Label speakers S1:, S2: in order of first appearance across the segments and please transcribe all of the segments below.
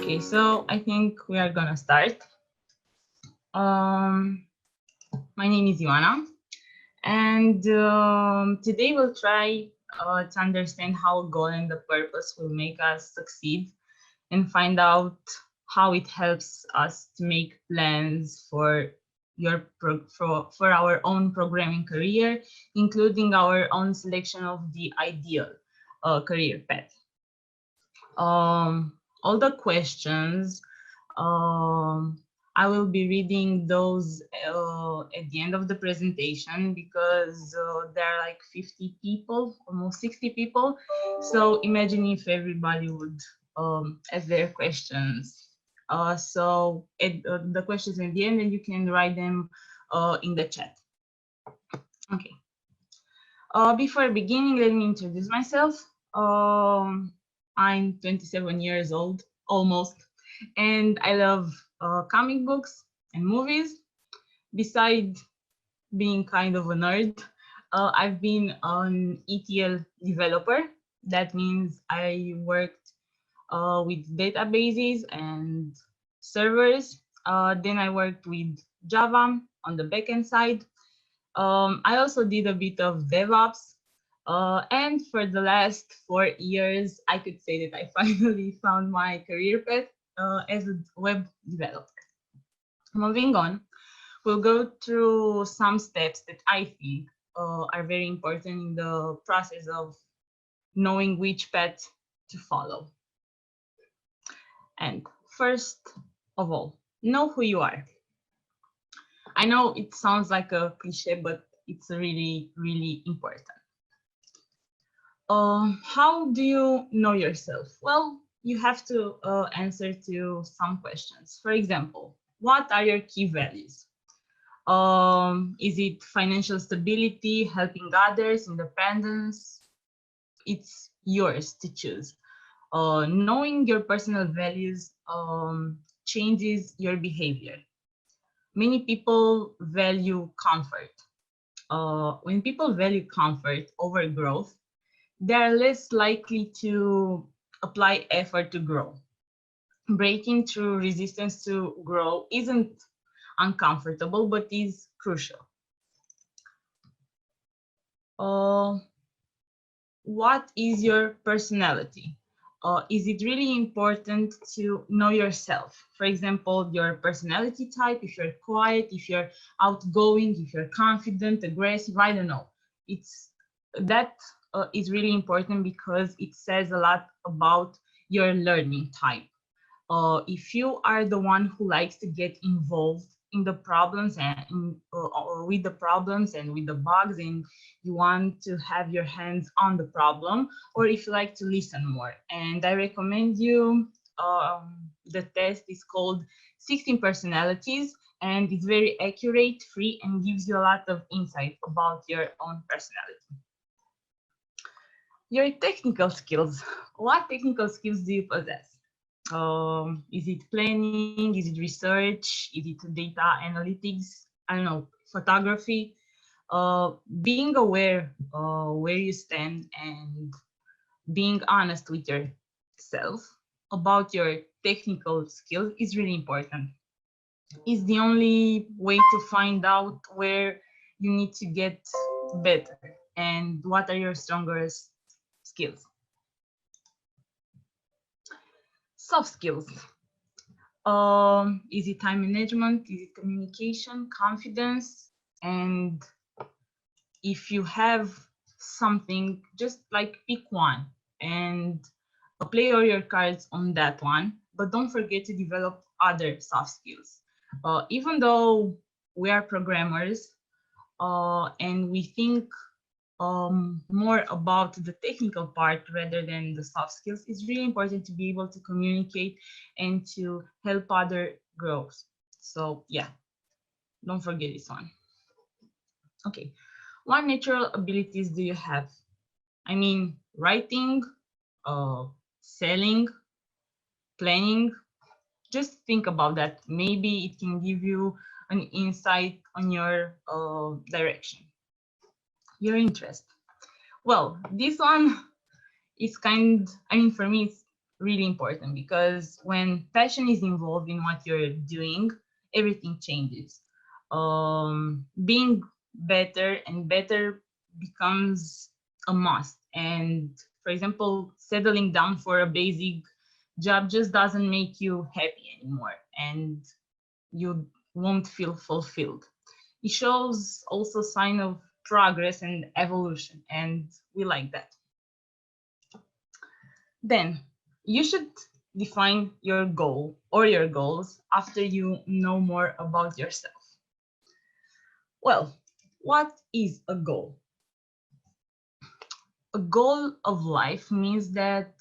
S1: Okay, so I think we are gonna start. My name is Ioana, and today we'll try to understand how a goal and the purpose will make us succeed, and find out how it helps us to make plans for for our own programming career, including our own selection of the ideal career path. All the questions, I will be reading those at the end of the presentation, because there are like 50 people, almost 60 people. So imagine if everybody would ask their questions. So the questions at the end, and you can write them in the chat. Okay. Before beginning, let me introduce myself. I'm 27 years old, almost, and I love comic books and movies. Besides being kind of a nerd, I've been an ETL developer. That means I worked with databases and servers. Then I worked with Java on the backend side. I also did a bit of DevOps. And for the last 4 years, I could say that I finally found my career path as a web developer. Moving on, we'll go through some steps that I think are very important in the process of knowing which path to follow. And first of all, know who you are. I know it sounds like a cliche, but it's really, really important. How do you know yourself? Well, you have to answer to some questions. For example, what are your key values? Is it financial stability, helping others, independence? It's yours to choose. Knowing your personal values changes your behavior. Many people value comfort. When people value comfort over growth, they are less likely to apply effort to grow. Breaking through resistance to grow isn't uncomfortable, but is crucial. What is your personality? Is it really important to know yourself? For example, your personality type, if you're quiet, if you're outgoing, if you're confident, aggressive, I don't know. That is really important, because it says a lot about your learning type. If you are the one who likes to get involved in the problems and with the problems and with the bugs, and you want to have your hands on the problem, or if you like to listen more. And I recommend you, the test is called 16 personalities, and it's very accurate, free, and gives you a lot of insight about your own personality. Your technical skills. What technical skills do you possess? Is it planning? Is it research? Is it data analytics? I don't know, photography. Being aware where you stand and being honest with yourself about your technical skills is really important. It's the only way to find out where you need to get better and what are your strongest skills. Soft skills. Is it time management? Is it communication, confidence? And if you have something, just like pick one and play all your cards on that one, but don't forget to develop other soft skills. Even though we are programmers and we think more about the technical part rather than the soft skills, it's really important to be able to communicate and to help other grow. So yeah, don't forget this one. Okay, what natural abilities do you have? I mean, writing, selling, planning. Just think about that. Maybe it can give you an insight on your direction. Your interest. Well, this one is for me, it's really important, because when passion is involved in what you're doing, everything changes. Being better and better becomes a must. And for example, settling down for a basic job just doesn't make you happy anymore, and you won't feel fulfilled. It shows also sign of progress and evolution, and we like that. Then you should define your goal or your goals after you know more about yourself. Well, what is a goal? A goal of life means that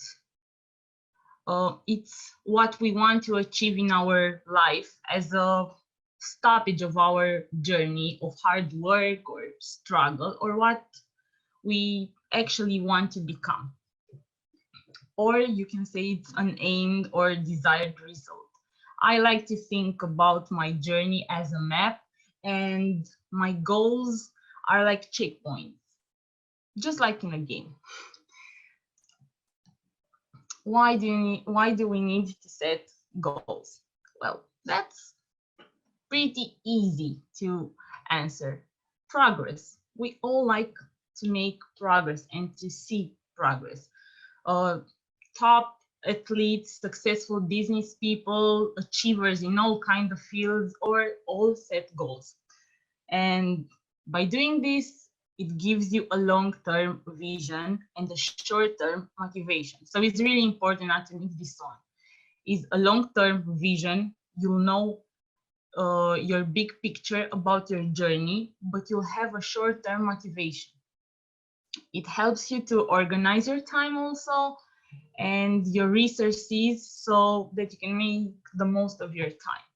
S1: it's what we want to achieve in our life as a stoppage of our journey of hard work or struggle, or what we actually want to become. Or you can say it's an aimed or desired result. I like to think about my journey as a map, and my goals are like checkpoints, just like in a game. Why do we need to set goals? Well, that's pretty easy to answer. Progress. We all like to make progress and to see progress. Top athletes, successful business people, achievers in all kinds of fields, or all set goals. And by doing this, it gives you a long-term vision and a short-term motivation. So it's really important not to miss this one. Is a long-term vision. You'll know your big picture about your journey, but you'll have a short-term motivation. It helps you to organize your time also and your resources so that you can make the most of your time.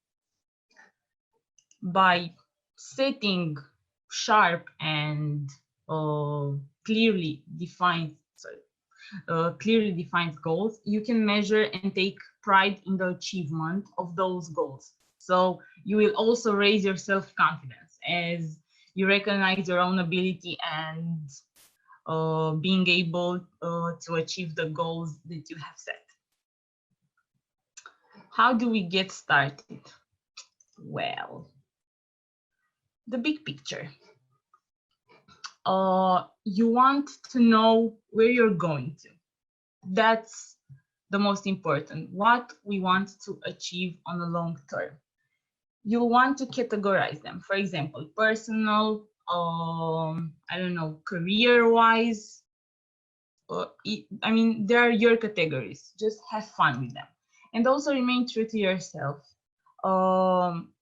S1: By setting sharp and clearly defined goals, you can measure and take pride in the achievement of those goals. So you will also raise your self-confidence as you recognize your own ability and being able to achieve the goals that you have set. How do we get started? Well, the big picture. You want to know where you're going to. That's the most important, what we want to achieve on the long term. You'll want to categorize them. For example, personal, I don't know, career-wise. I mean, they are your categories. Just have fun with them. And also remain true to yourself.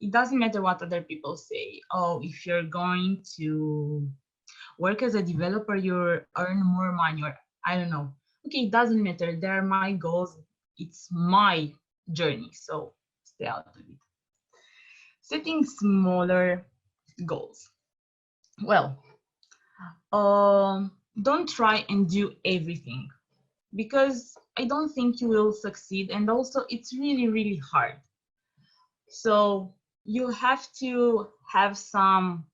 S1: It doesn't matter what other people say. Oh, if you're going to work as a developer, you earn more money, or I don't know. Okay, it doesn't matter. They're my goals. It's my journey. So stay out of it. Setting smaller goals. Well, don't try and do everything, because I don't think you will succeed. And also it's really, really hard. So you have to have some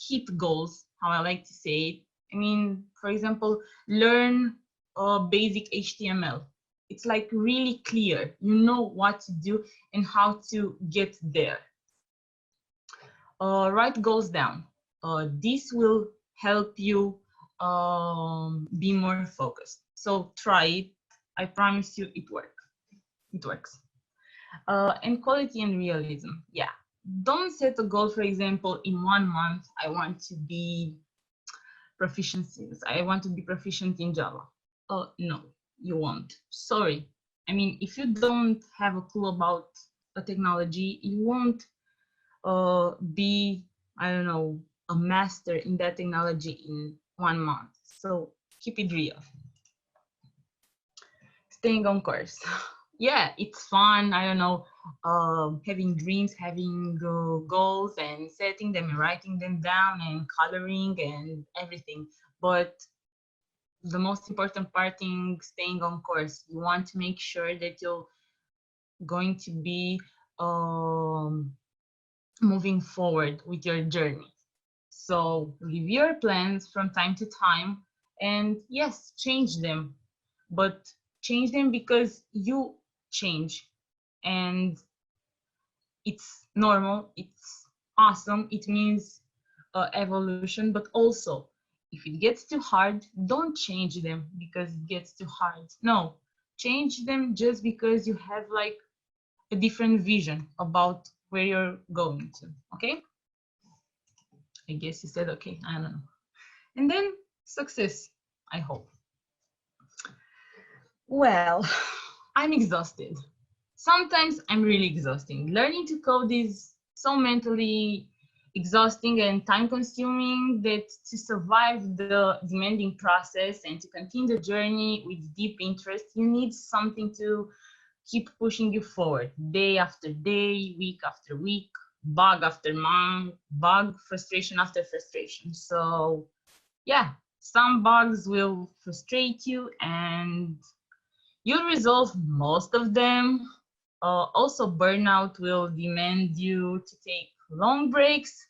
S1: hit goals, how I like to say it. I mean, for example, learn basic HTML. It's like really clear. You know what to do and how to get there. Write goals down. This will help you be more focused. So try it. I promise you it works. It works. And quality and realism. Yeah. Don't set a goal, for example, in 1 month, I want to be proficient in Java. Oh, no, you won't. Sorry. I mean, if you don't have a clue about a technology, you won't be, I don't know, a master in that technology in 1 month. So keep it real. Staying on course. Yeah, it's fun. I don't know, having dreams, having goals and setting them and writing them down and coloring and everything. But the most important part in staying on course, you want to make sure that you're going to be moving forward with your journey. So review your plans from time to time and yes, change them, but change them because you change, and it's normal, it's awesome, it means evolution. But also, if it gets too hard, don't change them because it gets too hard. No, change them just because you have like a different vision about where you're going to. Okay, I guess you said okay, I don't know. And then success, I hope. Well, I'm exhausted. Sometimes I'm really exhausting. Learning to code is so mentally exhausting and time consuming that to survive the demanding process and to continue the journey with deep interest, you need something to keep pushing you forward day after day, week after week, bug after bug, frustration after frustration. So yeah, some bugs will frustrate you and you'll resolve most of them. Also, burnout will demand you to take long breaks.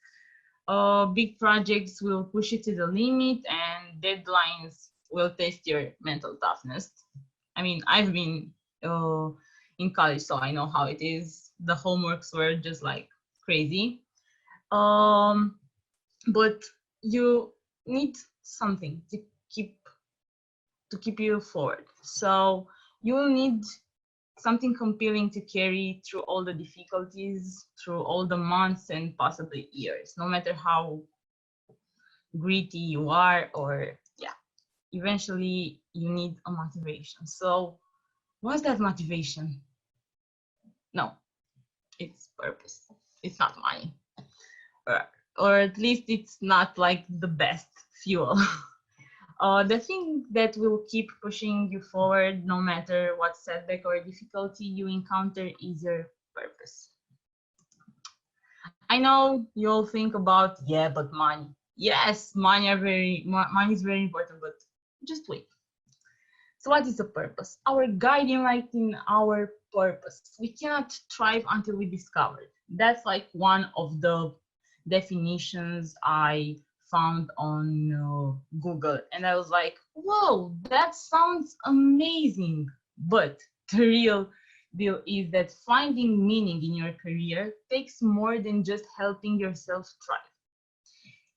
S1: Big projects will push you to the limit, and deadlines will test your mental toughness. I mean, I've been in college, so I know how it is. The homeworks were just like crazy. But you need something to keep you forward. So you will need something compelling to carry through all the difficulties, through all the months and possibly years, no matter how gritty you are, or yeah, eventually you need a motivation. So what's that motivation? No, it's purpose. It's not money, or at least it's not like the best fuel. The thing that will keep pushing you forward no matter what setback or difficulty you encounter is your purpose. I know you'll think about, yeah, but money. Yes, money is very important, but just wait. So what is the purpose? Our guiding light in our purpose. We cannot thrive until we discover it. That's like one of the definitions I found on Google, and I was like, whoa, that sounds amazing. But the real deal is that finding meaning in your career takes more than just helping yourself thrive.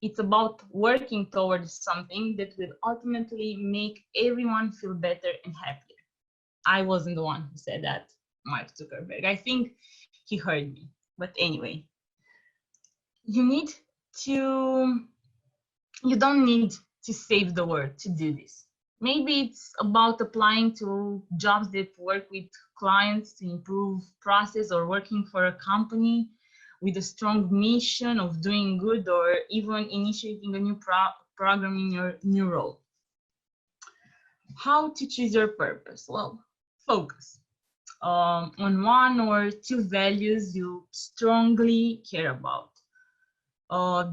S1: It's about working towards something that will ultimately make everyone feel better and happier. I wasn't the one who said that, Mark Zuckerberg. I think he heard me. But anyway, you don't need to save the world to do this. Maybe it's about applying to jobs that work with clients to improve process, or working for a company with a strong mission of doing good, or even initiating a new program in your new role. How to choose your purpose? Well, focus on one or two values you strongly care about.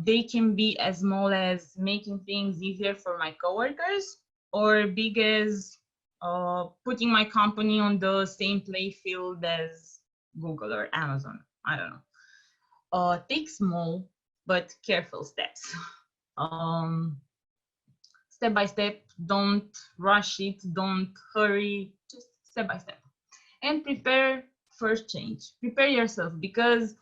S1: They can be as small as making things easier for my coworkers, or big as putting my company on the same play field as Google or Amazon. I don't know. Take small but careful steps. Step by step, don't rush it, don't hurry, just step by step. And prepare for change. Prepare yourself, because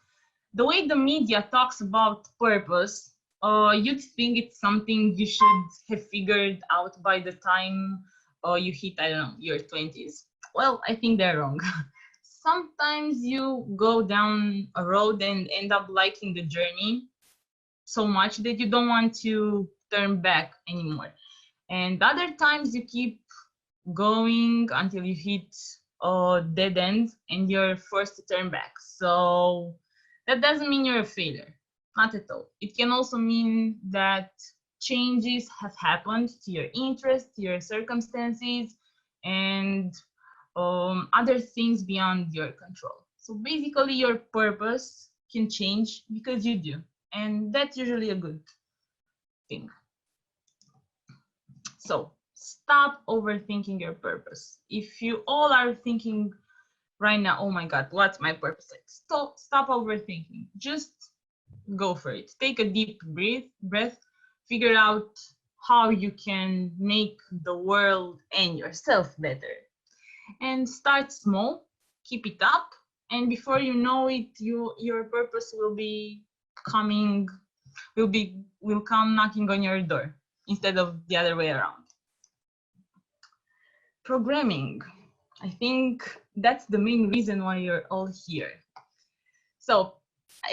S1: the way the media talks about purpose, you'd think it's something you should have figured out by the time you hit, I don't know, your 20s. Well, I think they're wrong. Sometimes you go down a road and end up liking the journey so much that you don't want to turn back anymore. And other times you keep going until you hit a dead end and you're forced to turn back. So that doesn't mean you're a failure, not at all. It can also mean that changes have happened to your interests, to your circumstances, and other things beyond your control. So basically, your purpose can change because you do, and that's usually a good thing. So stop overthinking your purpose. If you all are thinking right now, oh my God, what's my purpose? Like, stop overthinking. Just go for it. Take a deep breath, figure out how you can make the world and yourself better. and start small, keep it up, and before you know it, your purpose will come knocking on your door instead of the other way around. Programming. I think that's the main reason why you're all here. So,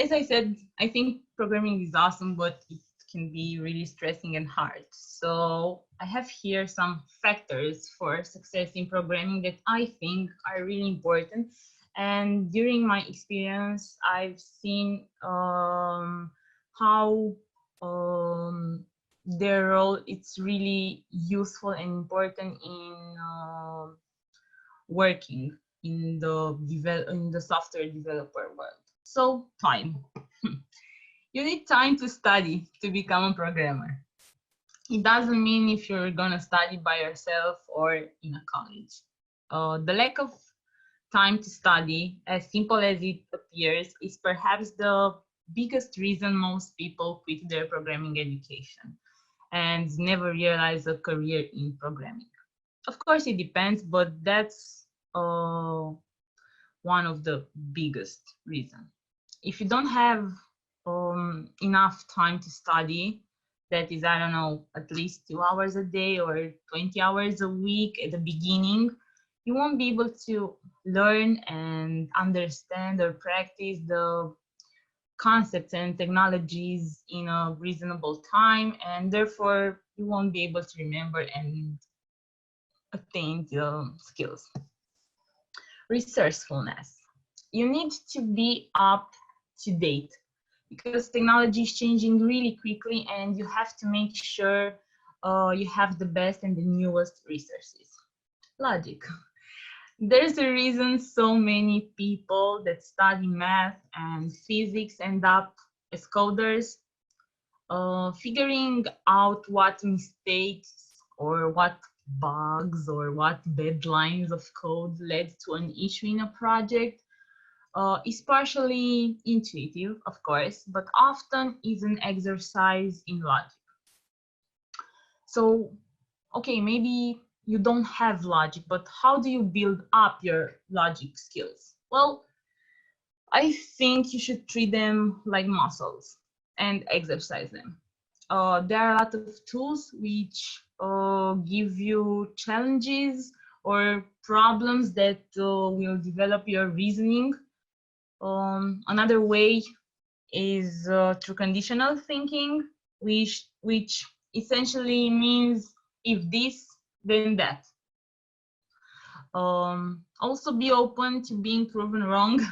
S1: as I said, I think programming is awesome, but it can be really stressing and hard. So I have here some factors for success in programming that I think are really important. And during my experience, I've seen how their role, it's really useful and important in working in the software developer world. So time. You need time to study to become a programmer. It doesn't mean if you're gonna study by yourself or in a college. The lack of time to study, as simple as it appears, is perhaps the biggest reason most people quit their programming education and never realize a career in programming. Of course, it depends, but that's one of the biggest reasons. If you don't have enough time to study, that is, I don't know, at least 2 hours a day or 20 hours a week at the beginning, you won't be able to learn and understand or practice the concepts and technologies in a reasonable time, and therefore you won't be able to remember and attain the skills. Resourcefulness. You need to be up to date because technology is changing really quickly and you have to make sure you have the best and the newest resources. Logic. There's a reason so many people that study math and physics end up as coders. Figuring out what mistakes or what bugs or what bad lines of code led to an issue in a project is partially intuitive, of course, but often is an exercise in logic. So, okay, maybe you don't have logic, but how do you build up your logic skills? Well, I think you should treat them like muscles and exercise them. There are a lot of tools which give you challenges or problems that will develop your reasoning. Another way is through conditional thinking, which essentially means if this, then that. Also be open to being proven wrong.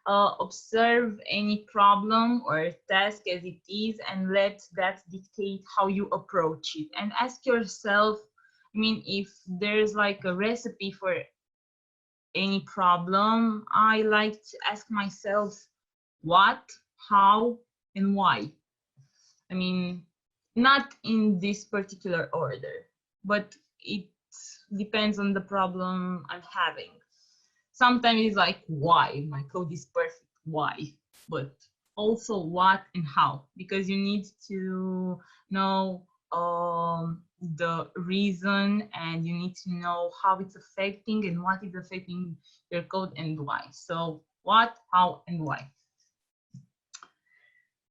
S1: Observe any problem or task as it is and let that dictate how you approach it. And ask yourself, I mean, if there's like a recipe for any problem, I like to ask myself what, how, and why. I mean, not in this particular order, but it depends on the problem I'm having. Sometimes it's like, why? My code is perfect, why? But also what and how, because you need to know the reason and you need to know how it's affecting and what is affecting your code and why. So what, how, and why.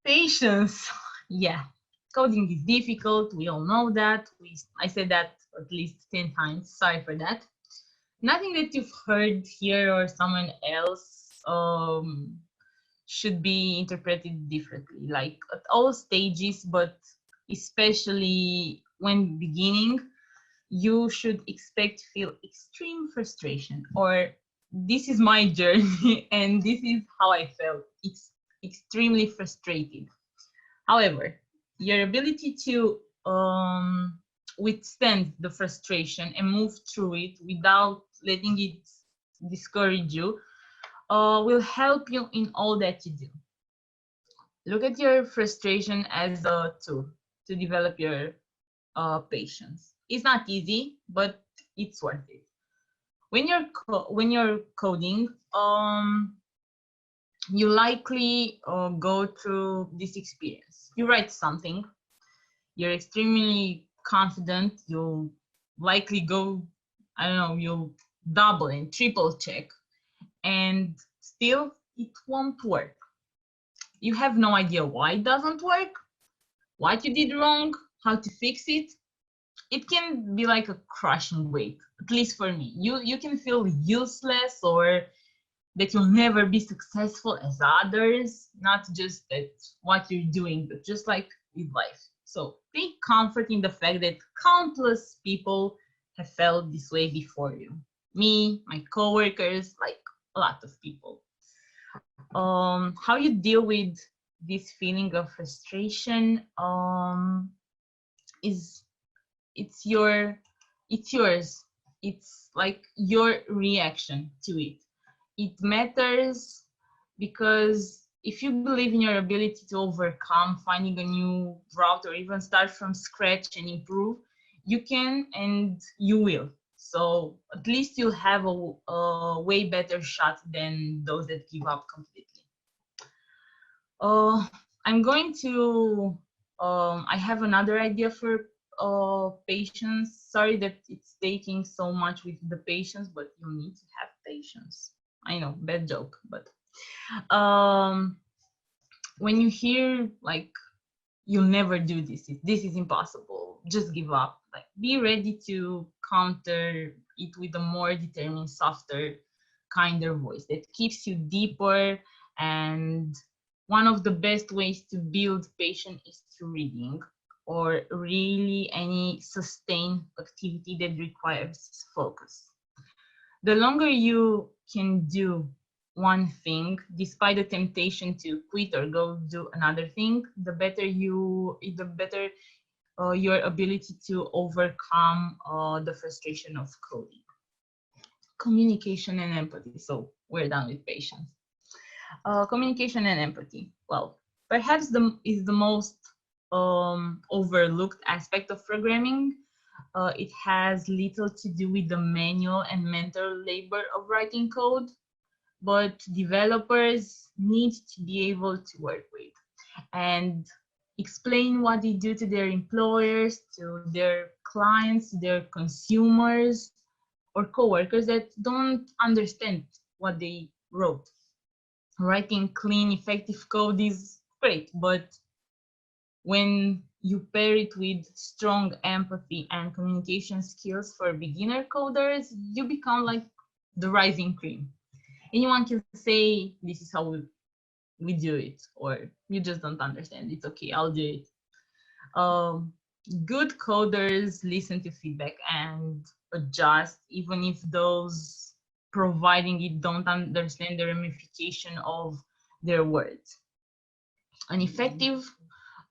S1: Patience. Yeah, coding is difficult. We all know that. I said that at least 10 times. Sorry for that. Nothing that you've heard here or someone else should be interpreted differently. Like at all stages, but especially when beginning, you should expect to feel extreme frustration, or this is my journey and this is how I felt. It's extremely frustrated. However, your ability to withstand the frustration and move through it without letting it discourage you will help you in all that you do. Look at your frustration as a tool to develop your patience. It's not easy, but it's worth it. When you're coding, you likely go through this experience. You write something, you're extremely confident, you'll likely go, I don't know, you'll double and triple check, and still it won't work. You have no idea why it doesn't work, what you did wrong, how to fix it. It can be like a crushing weight, at least for me. You can feel useless, or that you'll never be successful as others, not just at what you're doing, but just like with life. So take comfort in the fact that countless people have felt this way before you. Me, my coworkers, like a lot of people. How you deal with this feeling of frustration is it's yours. It's like your reaction to it. It matters because if you believe in your ability to overcome, finding a new route, or even start from scratch and improve, you can and you will. So at least you'll have a way better shot than those that give up completely. I'm going to, I have another idea for patience. Sorry that it's taking so much with the patience, but you need to have patience. I know, bad joke, but when you hear like you'll never do this, this is impossible, just give up, like be ready to counter it with a more determined, softer, kinder voice that keeps you deeper. And one of the best ways to build patience is through reading, or really any sustained activity that requires focus. The longer you can do one thing, despite the temptation to quit or go do another thing, the better your ability to overcome the frustration of coding. Communication and empathy. So we're done with patience. Communication and empathy. Well, perhaps is the most overlooked aspect of programming. It has little to do with the manual and mental labor of writing code, but developers need to be able to work with and explain what they do to their employers, to their clients, to their consumers, or coworkers that don't understand what they wrote. Writing clean, effective code is great, but when you pair it with strong empathy and communication skills for beginner coders, you become like the rising cream. Anyone can say, this is how we do it, or you just don't understand. It's okay, I'll do it. Good coders listen to feedback and adjust, even if those providing it don't understand the ramification of their words. An effective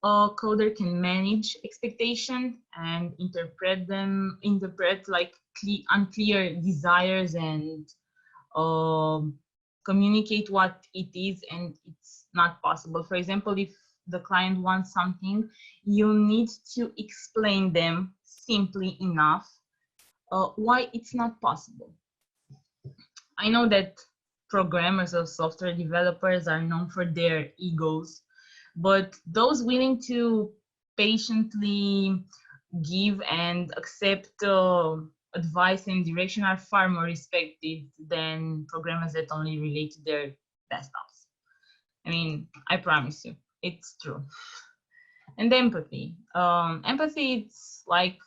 S1: coder can manage expectation and interpret like unclear desires, and communicate what it is and it's not possible. For example, if the client wants something, you need to explain them simply enough why it's not possible. I know that programmers or software developers are known for their egos, but those willing to patiently give and accept advice and direction are far more respected than programmers that only relate to their desktops. I mean, I promise you, it's true. And empathy. Empathy, it's like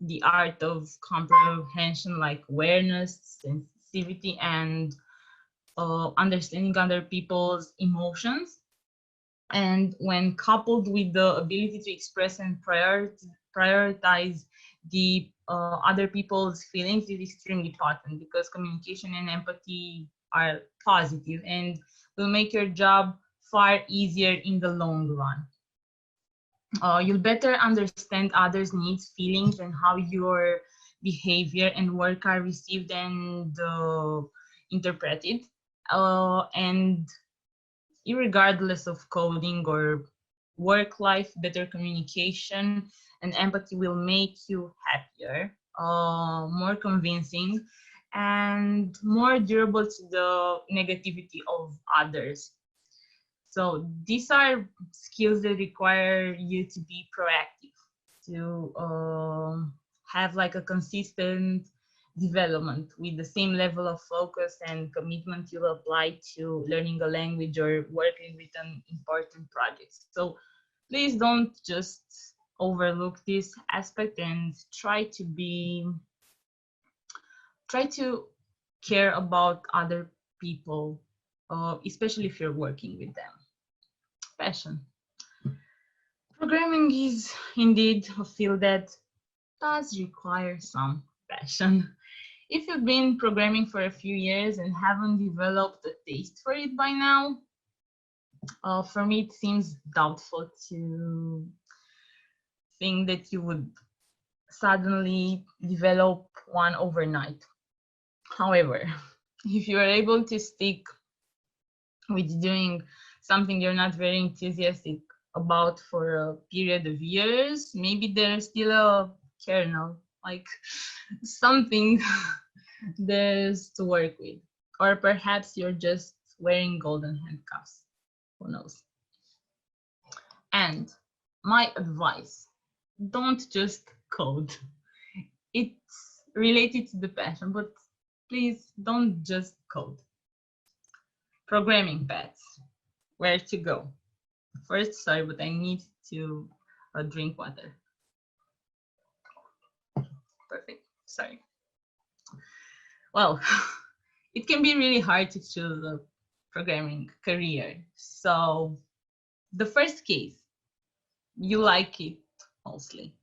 S1: the art of comprehension, like awareness, sensitivity, and understanding other people's emotions. And when coupled with the ability to express and prioritize the other people's feelings, is extremely important, because communication and empathy are positive and will make your job far easier in the long run. You'll better understand others' needs, feelings, and how your behavior and work are received and interpreted. And irregardless of coding or work life, better communication and empathy will make you happier, more convincing, and more durable to the negativity of others. So these are skills that require you to be proactive, to have like a consistent development with the same level of focus and commitment you'll apply to learning a language or working with an important project. So please don't just overlook this aspect and try to care about other people, especially if you're working with them. Passion. Programming is indeed a field that does require some passion. If you've been programming for a few years and haven't developed a taste for it by now, for me it seems doubtful to think that you would suddenly develop one overnight. However, if you are able to stick with doing something you're not very enthusiastic about for a period of years, maybe there's still a kernel, like something there's to work with. Or perhaps you're just wearing golden handcuffs. Who knows? And my advice, don't just code. It's related to the passion, but please don't just code. Programming paths, where to go. First, sorry, but I need to drink water. Perfect, sorry. Well, it can be really hard to choose a programming career. So the first case, you like it mostly.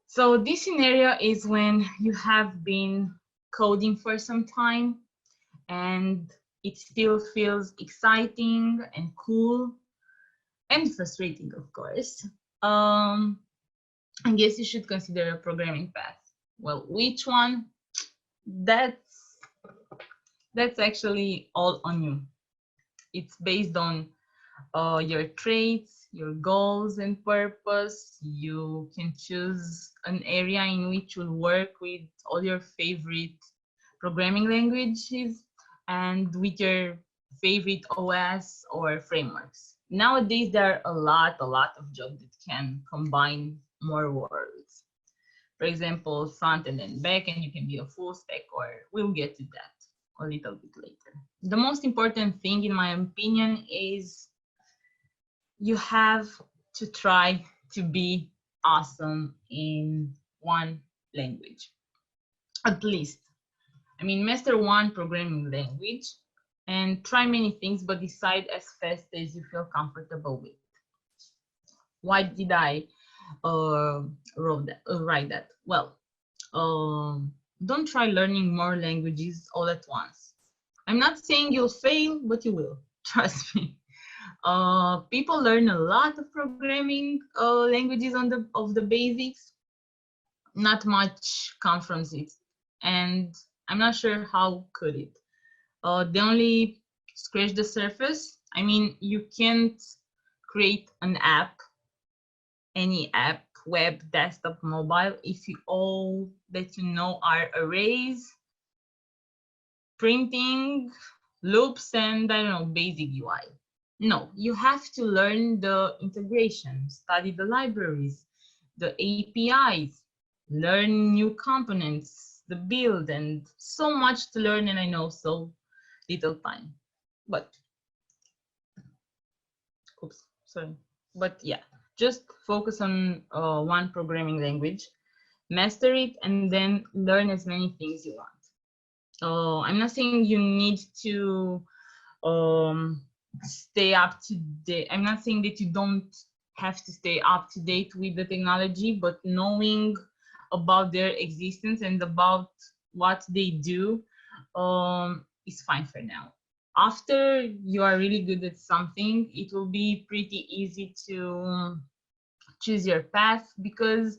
S1: So this scenario is when you have been coding for some time and it still feels exciting and cool and frustrating, of course. I guess you should consider a programming path. Well, which one? That's actually all on you. It's based on your traits, your goals and purpose. You can choose an area in which you'll work with all your favorite programming languages and with your favorite OS or frameworks. Nowadays, there are a lot of jobs that can combine more worlds. For example, front end and back end, you can be a full stack, or we'll get to that a little bit later. The most important thing, in my opinion, is you have to try to be awesome in one language, at least. I mean, master one programming language and try many things, but decide as fast as you feel comfortable with. Why did I write that? Well, don't try learning more languages all at once. I'm not saying you'll fail, but you will. Trust me. People learn a lot of programming languages of the basics. Not much comes from it, and I'm not sure how could it. They only scratch the surface. I mean, you can't create an app, any app, web, desktop, mobile, if you all that you know are arrays, printing, loops, and I don't know, basic UI. No, you have to learn the integration, study the libraries, the APIs, learn new components, the build, and so much to learn, and I know so little time. But, oops, sorry. But yeah, just focus on one programming language, master it, and then learn as many things you want. I'm not saying you need to stay up to date. I'm not saying that you don't have to stay up to date with the technology, but knowing about their existence and about what they do is fine for now. After you are really good at something, it will be pretty easy to choose your path because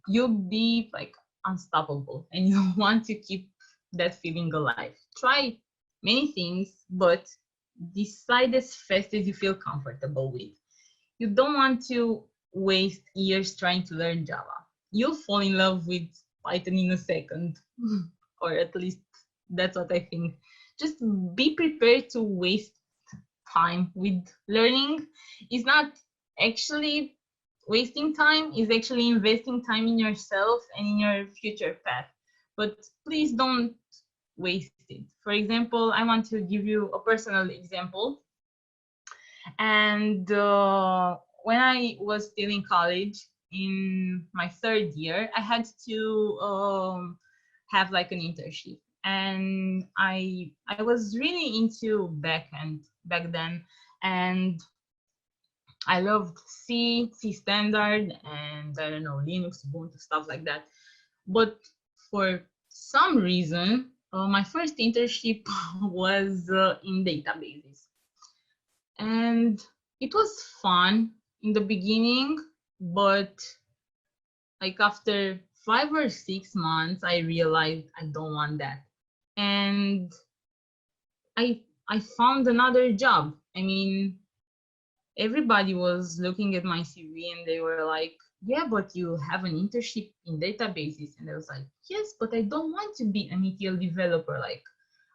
S1: you'll be like unstoppable and you want to keep that feeling alive. Try many things, but decide as fast as you feel comfortable with. You don't want to waste years trying to learn Java. You'll fall in love with Python in a second, or at least that's what I think. Just be prepared to waste time with learning. It's not actually wasting time, it's actually investing time in yourself and in your future path. but please don't waste it. For example, I want to give you a personal example. And when I was still in college, in my third year, I had to have like an internship, and I was really into backend back then, and I loved C standard, and I don't know, Linux, Ubuntu, stuff like that. But for some reason, my first internship was in databases. And it was fun in the beginning, but like after 5 or 6 months, I realized I don't want that. And I found another job. I mean, everybody was looking at my CV and they were like, yeah, but you have an internship in databases. And I was like, yes, but I don't want to be an ETL developer. Like,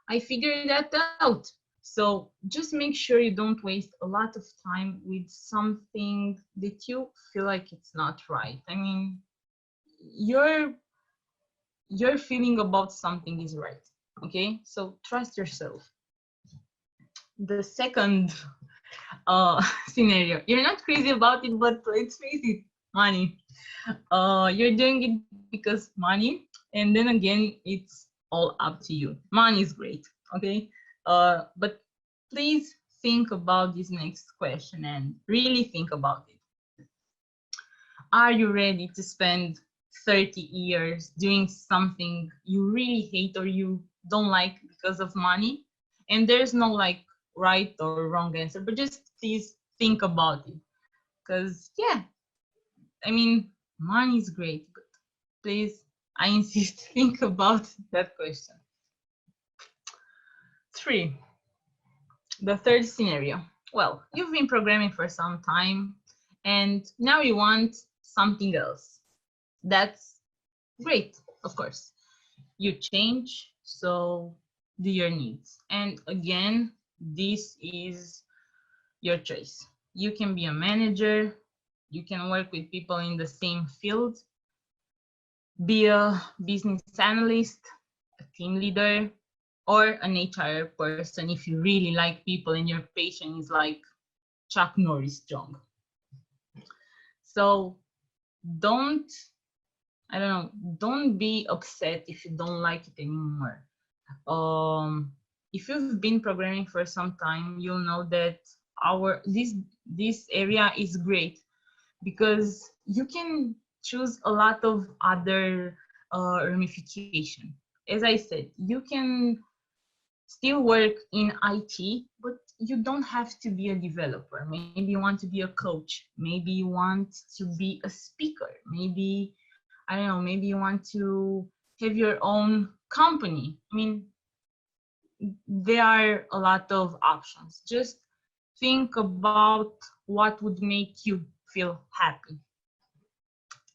S1: I figured that out. So just make sure you don't waste a lot of time with something that you feel like it's not right. I mean, your feeling about something is right. Okay, so trust yourself. The second scenario, you're not crazy about it, but let's face it, money. You're doing it because money, and then again, it's all up to you. Money is great, okay? But please think about this next question and really think about it. Are you ready to spend 30 years doing something you really hate or you don't like because of money? And there's no like right or wrong answer, but just please think about it. Because yeah, I mean, money is great, but please, I insist, think about that question. 3, the third scenario. Well, you've been programming for some time and now you want something else. That's great, of course. You change, so do your needs. And again, this is your choice. You can be a manager, you can work with people in the same field, be a business analyst, a team leader, or an HR person if you really like people and your passion is like Chuck Norris strong. So don't be upset if you don't like it anymore. If you've been programming for some time, you'll know that this area is great because you can choose a lot of other ramification. As I said, you can still work in IT, but you don't have to be a developer. Maybe you want to be a coach. Maybe you want to be a speaker. Maybe, I don't know, maybe you want to have your own company. I mean, there are a lot of options. Just think about what would make you feel happy.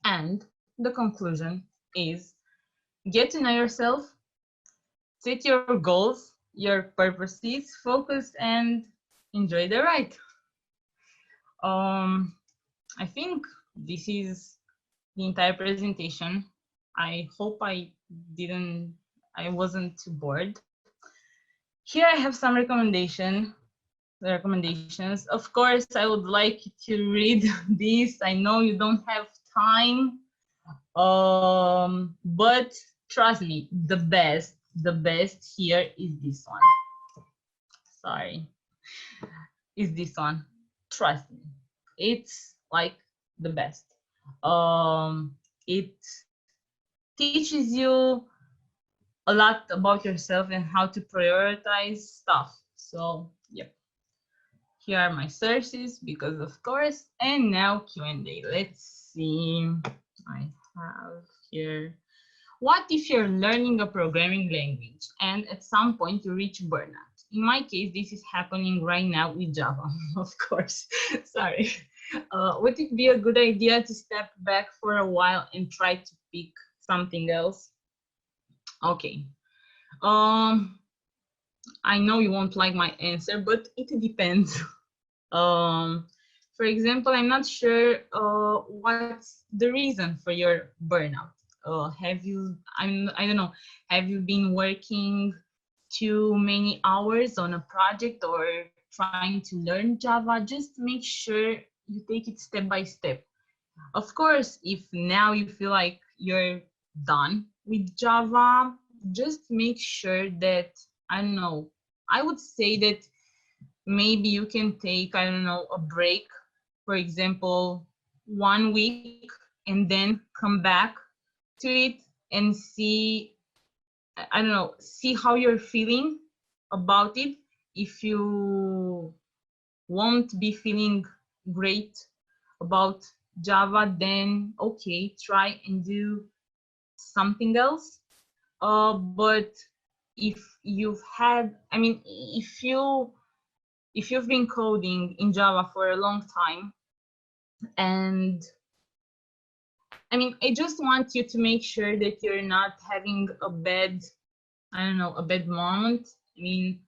S1: And the conclusion is get to know yourself, set your goals, your purposes, focus, and enjoy the ride. I think this is the entire presentation. I hope I wasn't too bored. Here I have some recommendations. Of course, I would like to read this. I know you don't have time, but trust me, the best here is this one. Sorry, is this one. Trust me, it's like the best. It teaches you a lot about yourself and how to prioritize stuff. So, yep. Here are my sources because of course, and now Q&A. Let's see. I have here. What if you're learning a programming language and at some point you reach burnout? In my case, this is happening right now with Java, of course. Sorry. Would it be a good idea to step back for a while and try to pick something else? Okay. I know you won't like my answer, but it depends. For example, I'm not sure what's the reason for your burnout. Have you, I don't know, have you been working too many hours on a project or trying to learn Java? Just make sure you take it step by step. Of course, if now you feel like you're done with Java, just make sure that, I don't know, I would say that maybe you can take, I don't know, a break, for example, 1 week, and then come back to it and see, I don't know, see how you're feeling about it. If you won't be feeling great about Java, then okay, try and do something else. But if you've had, I mean, if you've been coding in Java for a long time, and I mean, I just want you to make sure that you're not having a bad, I don't know, a bad moment. I mean,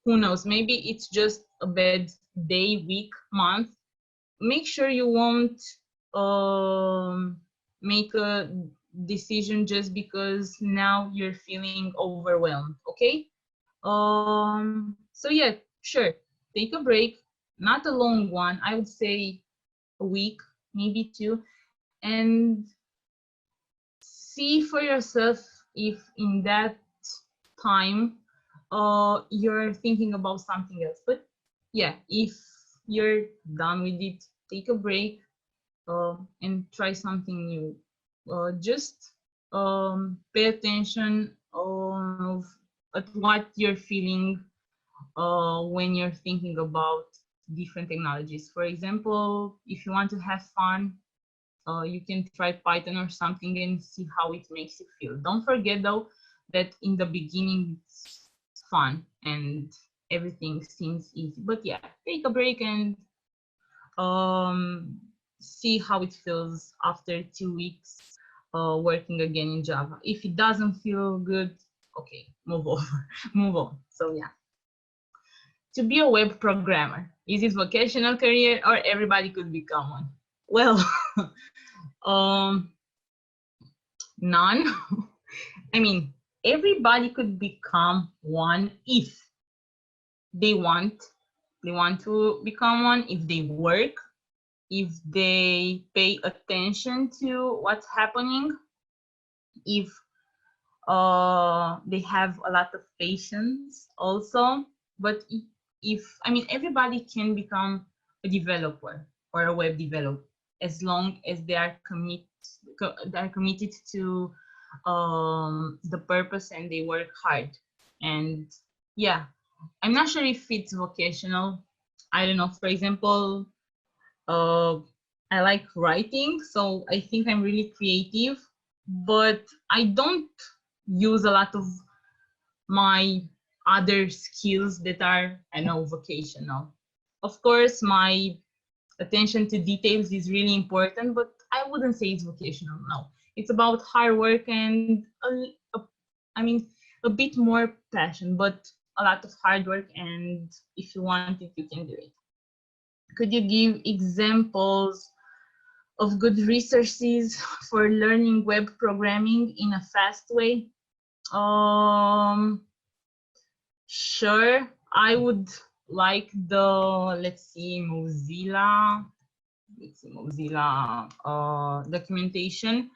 S1: who knows, maybe it's just a bad day, week, month. Make sure you won't make a decision just because now you're feeling overwhelmed, okay? So yeah, sure, take a break, not a long one. I would say a week, maybe two, and see for yourself if in that time you're thinking about something else. But yeah, if you're done with it, take a break and try something new. Just pay attention at what you're feeling when you're thinking about different technologies. For example, if you want to have fun, you can try Python or something and see how it makes you feel. Don't forget though that in the beginning it's fun and everything seems easy. But yeah, take a break and see how it feels after 2 weeks working again in Java. If it doesn't feel good, okay, move over, move on. So yeah. To be a web programmer, is it vocational career or everybody could become one? Well, none. I mean, everybody could become one if they want. They want to become one if they work, if they pay attention to what's happening, if they have a lot of patience also. But if, I mean, everybody can become a developer or a web developer as long as they are committed to the purpose and they work hard. And yeah, I'm not sure if it's vocational. I don't know. For example, I like writing, so I think I'm really creative, but I don't use a lot of my other skills that are, I know, vocational. Of course, my attention to details is really important, but I wouldn't say it's vocational. No, it's about hard work and I mean, a bit more passion, but a lot of hard work. And if you want it, you can do it. Could you give examples of good resources for learning web programming in a fast way? Sure. I would like the, let's see, Mozilla documentation.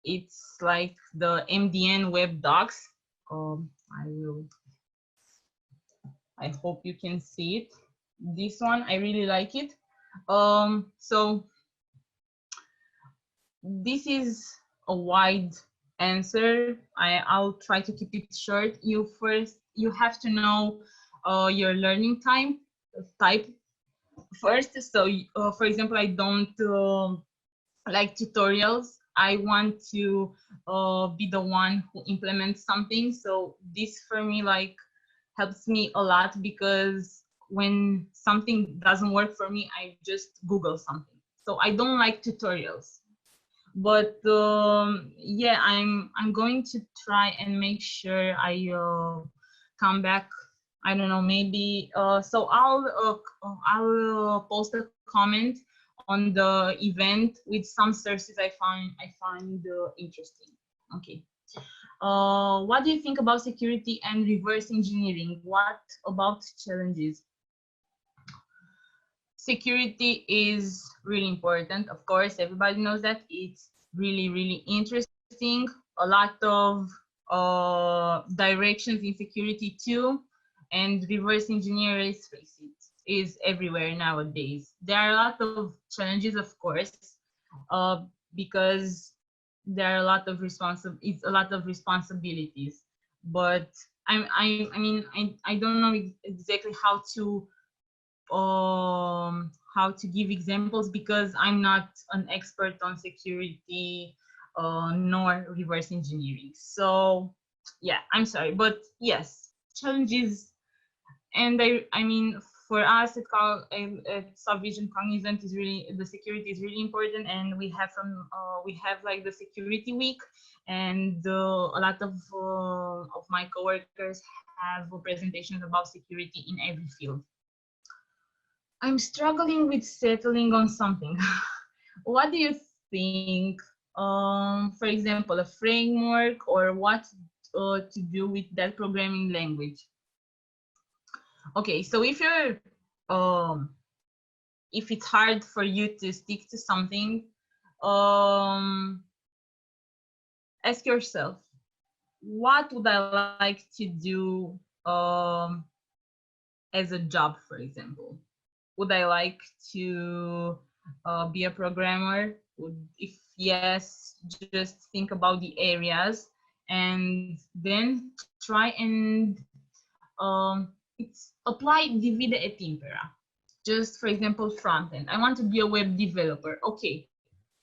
S1: It's like the MDN web docs. I hope you can see it. This one, I really like it. So this is a wide answer. I'll try to keep it short. You have to know your learning type first. So for example, I don't like tutorials. I want to be the one who implements something. So this for me like helps me a lot, because when something doesn't work for me, I just Google something. So I don't like tutorials. But yeah, I'm going to try and make sure I come back. I don't know, maybe so I'll post a comment on the event with some sources I find interesting. Okay. What do you think about security and reverse engineering? What about challenges? Security is really important. Of course, everybody knows that. It's really, really interesting. A lot of directions in security too. And reverse engineering, let's face it, is everywhere nowadays. There are a lot of challenges, of course, because there are a lot of it's a lot of responsibilities. But I don't know exactly how to give examples because I'm not an expert on security nor reverse engineering. So yeah, I'm sorry, but yes, challenges. And I mean, for us at Softvision, Cognizant is really, the security is really important, and we have like the security week, and a lot of my coworkers have presentations about security in every field. I'm struggling with settling on something. What do you think? For example, a framework or what to do with that programming language? Okay, so if it's hard for you to stick to something, ask yourself, what would I like to do as a job, for example? Would I like to be a programmer? If yes, just think about the areas and then try and it's apply divide et impera. Just for example, front end. I want to be a web developer. Okay,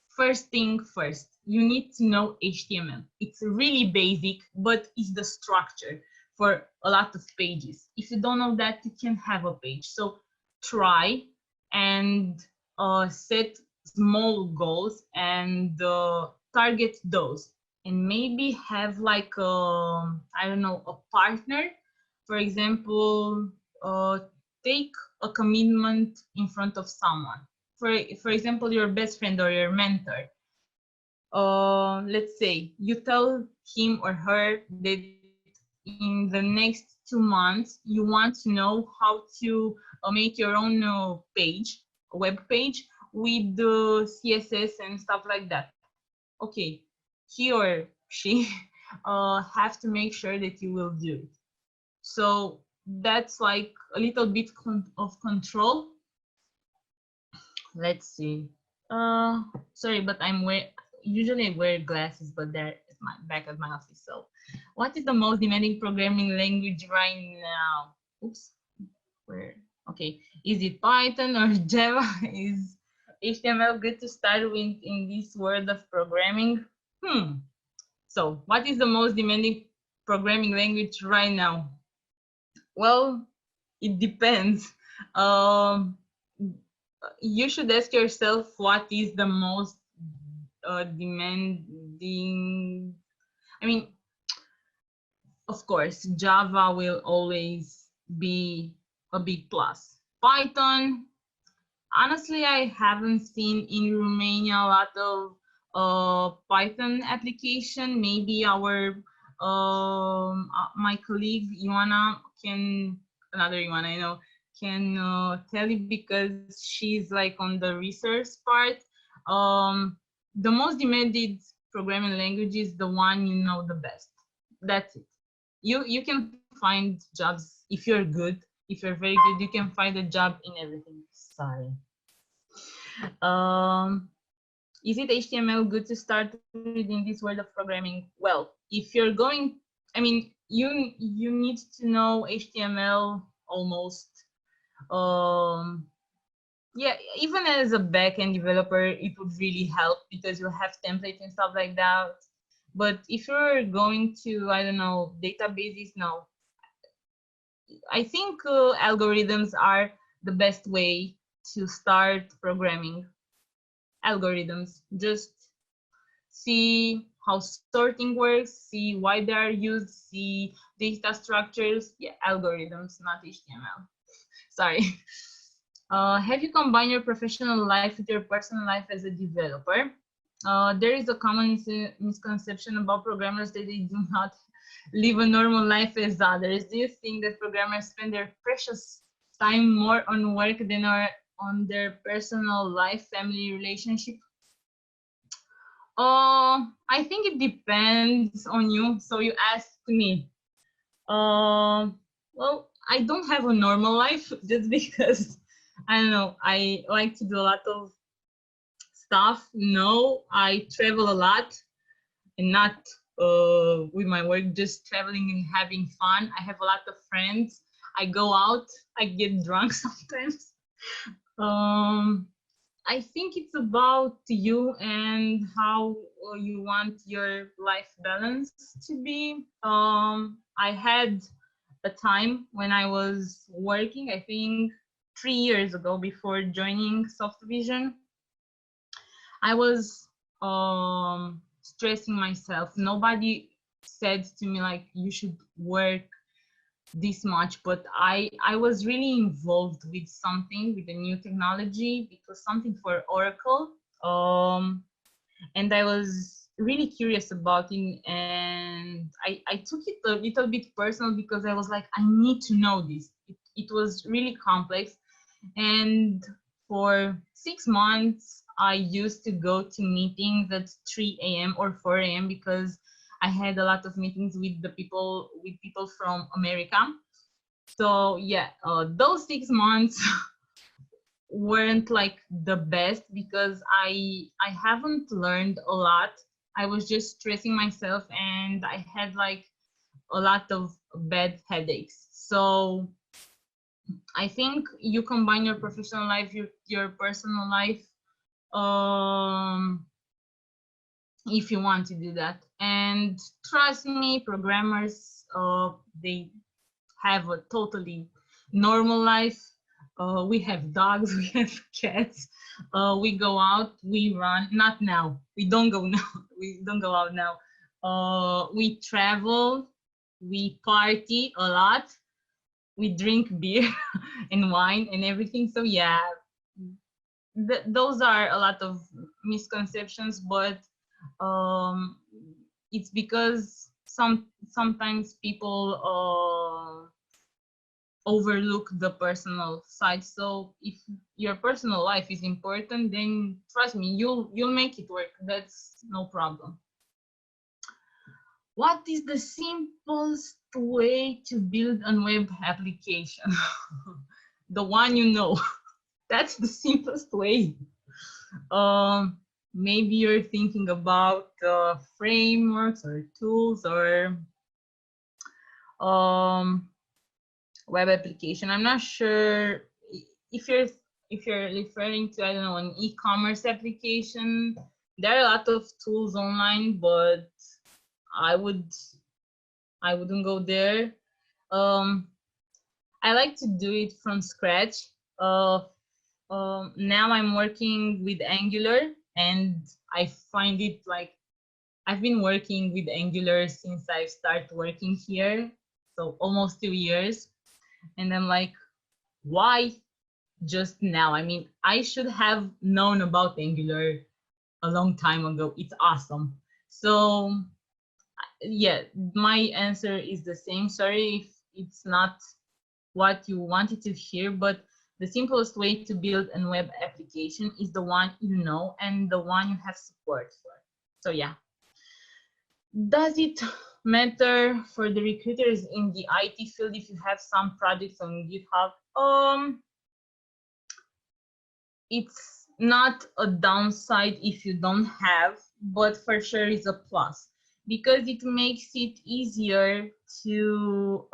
S1: first thing first, you need to know HTML. It's really basic, but it's the structure for a lot of pages. If you don't know that, you can have a page. So try and set small goals and target those, and maybe have like I don't know, a partner. For example, take a commitment in front of someone. For example, your best friend or your mentor. Let's say you tell him or her that in the next 2 months you want to know how to make your own page, a web page with the CSS and stuff like that. Okay, he or she have to make sure that you will do it. So that's like a little bit of control. Let's see. Sorry, but usually I wear glasses, but they're at my back at my office. So, what is the most demanding programming language right now? Oops, where? Okay, is it Python or Java? Is HTML good to start with in this world of programming? So, what is the most demanding programming language right now? Well, it depends. You should ask yourself what is the most demanding. I mean, of course, Java will always be a big plus. Python, honestly, I haven't seen in Romania a lot of Python application. Maybe my colleague Ioana another Ioana I know, can tell you because she's like on the research part. The most demanded programming language is the one you know the best. That's it. You can find jobs if you're good. If you're very good, you can find a job in everything. Sorry. Is it HTML good to start with in this world of programming? Well, if you're going, I mean, you need to know HTML almost. Yeah, even as a backend developer, it would really help because you have templates and stuff like that. But if you're going to, I don't know, databases, no. I think algorithms are the best way to start programming. Algorithms, just see how sorting works, see why they are used, see data structures. Yeah, algorithms, not HTML. Sorry. Have you combined your professional life with your personal life as a developer? There is a common misconception about programmers that they do not live a normal life as others. Do you think that programmers spend their precious time more on work than on their personal life, family relationship? I think it depends on you. So you asked me. Well, I don't have a normal life just because I don't know. I like to do a lot of stuff. No, I travel a lot and not with my work, just traveling and having fun. I have a lot of friends. I go out. I get drunk sometimes. Um, I think it's about you and how you want your life balance to be. I had a time when I was working, I think 3 years ago before joining Softvision. I was stressing myself. Nobody said to me like you should work this much, but I was really involved with something, with a new technology. It was something for Oracle, and I was really curious about it, and I took it a little bit personal because I was like, I need to know this. It was really complex, and for 6 months I used to go to meetings at 3 a.m. or 4 a.m. because I had a lot of meetings with people from America. So yeah, those 6 months weren't like the best because I haven't learned a lot. I was just stressing myself and I had like a lot of bad headaches. So I think you combine your professional life, your personal life, if you want to do that. And trust me, programmers, they have a totally normal life. We have dogs, we have cats. We go out, we run. Not now. We don't go now. We don't go out now. We travel, we party a lot. We drink beer and wine and everything. So yeah, those are a lot of misconceptions, but um, it's because sometimes people overlook the personal side. So if your personal life is important, then trust me, you'll make it work. That's no problem. What is the simplest way to build a web application? The one you know. That's the simplest way. Maybe you're thinking about frameworks or tools or web application. I'm not sure if you're referring to, I don't know, an e-commerce application. There are a lot of tools online, but I wouldn't go there. I like to do it from scratch. Now I'm working with Angular, and I find it like I've been working with Angular since I started working here, so almost 2 years. And I'm like, why just now? I mean, I should have known about Angular a long time ago. It's awesome. So yeah, my answer is the same. Sorry if it's not what you wanted to hear, but the simplest way to build a web application is the one you know and the one you have support for. So yeah. Does it matter for the recruiters in the IT field if you have some projects on GitHub? It's not a downside if you don't have, but for sure it's a plus because it makes it easier to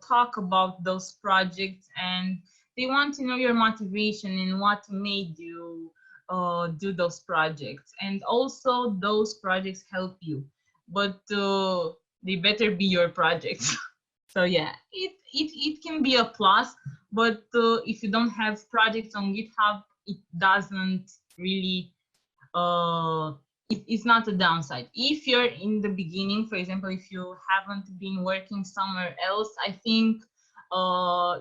S1: talk about those projects, and they want to know your motivation and what made you do those projects. And also those projects help you, but they better be your projects. So yeah, it can be a plus, but if you don't have projects on GitHub, it doesn't really it's not a downside. If you're in the beginning, for example, if you haven't been working somewhere else, I think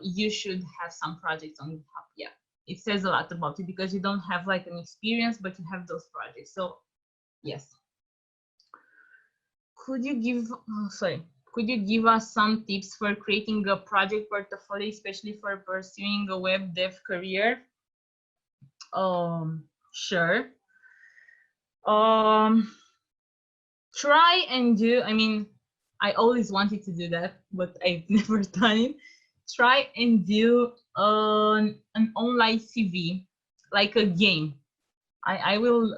S1: you should have some projects on GitHub. Yeah. it says a lot about you because you don't have like an experience, but you have those projects. So yes. Could you give, could you give us some tips for creating a project portfolio, especially for pursuing a web dev career? Sure. Try and do, I mean, I always wanted to do that, but I've never done it. Try and do an online CV, like a game. I will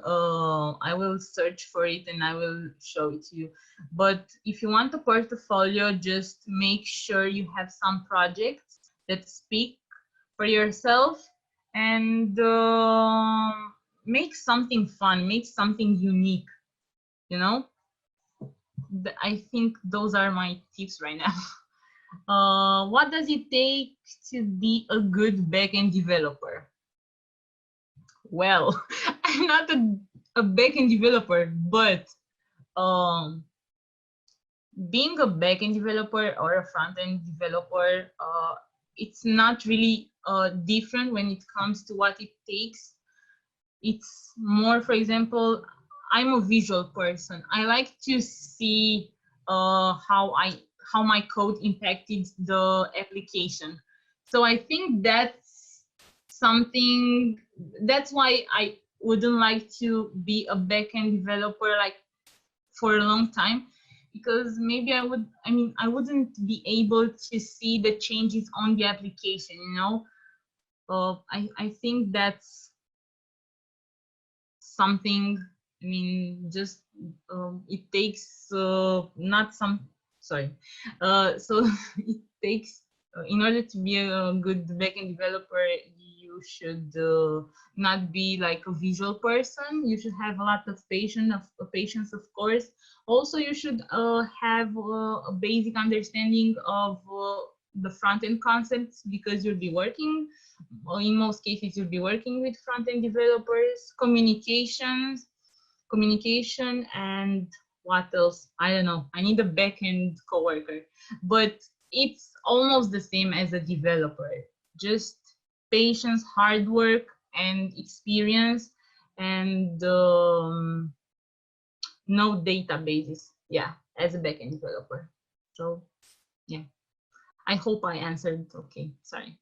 S1: search for it and I will show it to you. But if you want a portfolio, just make sure you have some projects that speak for yourself, and make something fun, make something unique, you know. I think those are my tips right now. What does it take to be a good backend developer? Well, I'm not a backend developer, but being a backend developer or a front-end developer, it's not really different when it comes to what it takes. It's more, for example, I'm a visual person. I like to see how my code impacted the application. So I think that's something, that's why I wouldn't like to be a backend developer like for a long time, because maybe I wouldn't be able to see the changes on the application, you know. I think that's something, I mean, just it takes not some, sorry. So it takes, in order to be a good backend developer, you should not be like a visual person. You should have a lot of patience, of course. Also, you should have a basic understanding of the front-end concepts, because you'll be working, in most cases, you'll be working with front-end developers, communication, and what else? I don't know. I need a back-end coworker, but it's almost the same as a developer. Just patience, hard work, and experience, and no databases. Yeah, as a back-end developer. So yeah, I hope I answered. Okay, sorry.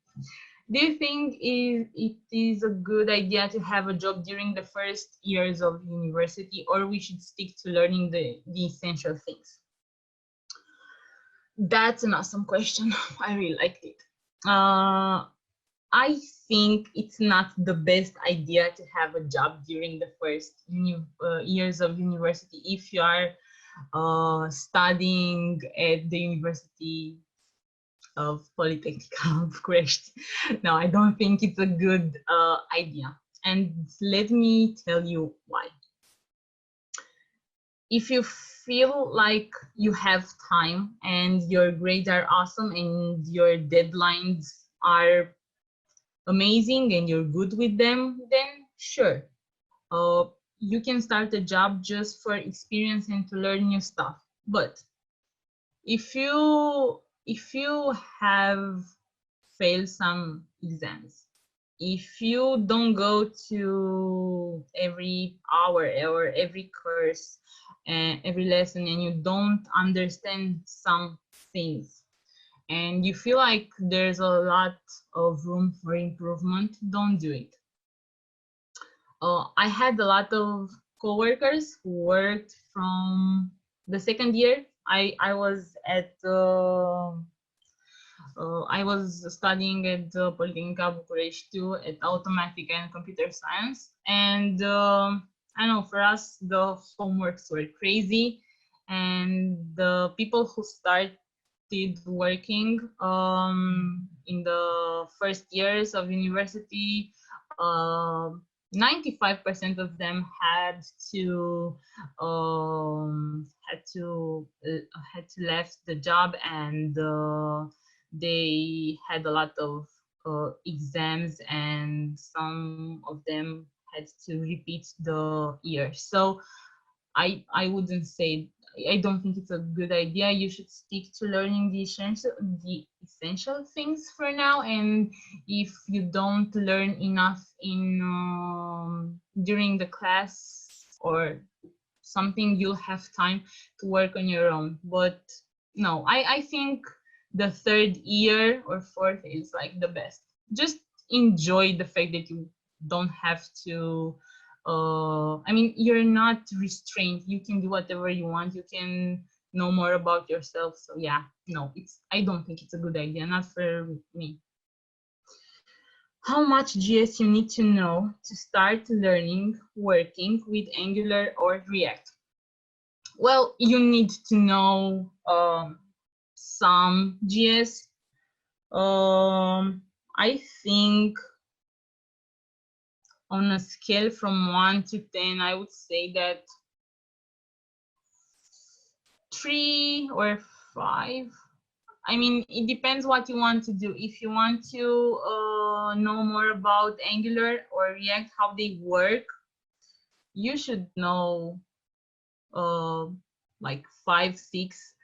S1: Do you think it is a good idea to have a job during the first years of university, or we should stick to learning the essential things? That's an awesome question. I really liked it. I think it's not the best idea to have a job during the first years of university if you are studying at the University of Polytechnical of Bucharest. No, I don't think it's a good idea. And let me tell you why. If you feel like you have time and your grades are awesome and your deadlines are amazing and you're good with them, then sure, you can start a job just for experience and to learn new stuff. But if you have failed some exams, if you don't go to every hour or every course and every lesson, and you don't understand some things, and you feel like there's a lot of room for improvement, don't do it. I had a lot of coworkers who worked from the second year. I was studying at Polytechnica Bucharest at Automatic and Computer Science, and I know for us the homeworks were crazy, and the people who started working in the first years of university, 95% of them had to left the job, and they had a lot of exams, and some of them had to repeat the year. So I wouldn't say, I don't think it's a good idea. You should stick to learning the essential things for now. And if you don't learn enough in during the class or something, you'll have time to work on your own. But no, I think the third year or fourth is like the best. Just enjoy the fact that you don't have to I mean, you're not restrained. You can do whatever you want. You can know more about yourself. So yeah, no, I don't think it's a good idea, not for me. How much GS you need to know to start learning working with Angular or React? Well, you need to know some GS. I think on a scale from 1 to 10, I would say that 3 or 5. I mean, it depends what you want to do. If you want to know more about Angular or React, how they work, you should know like 5, 6,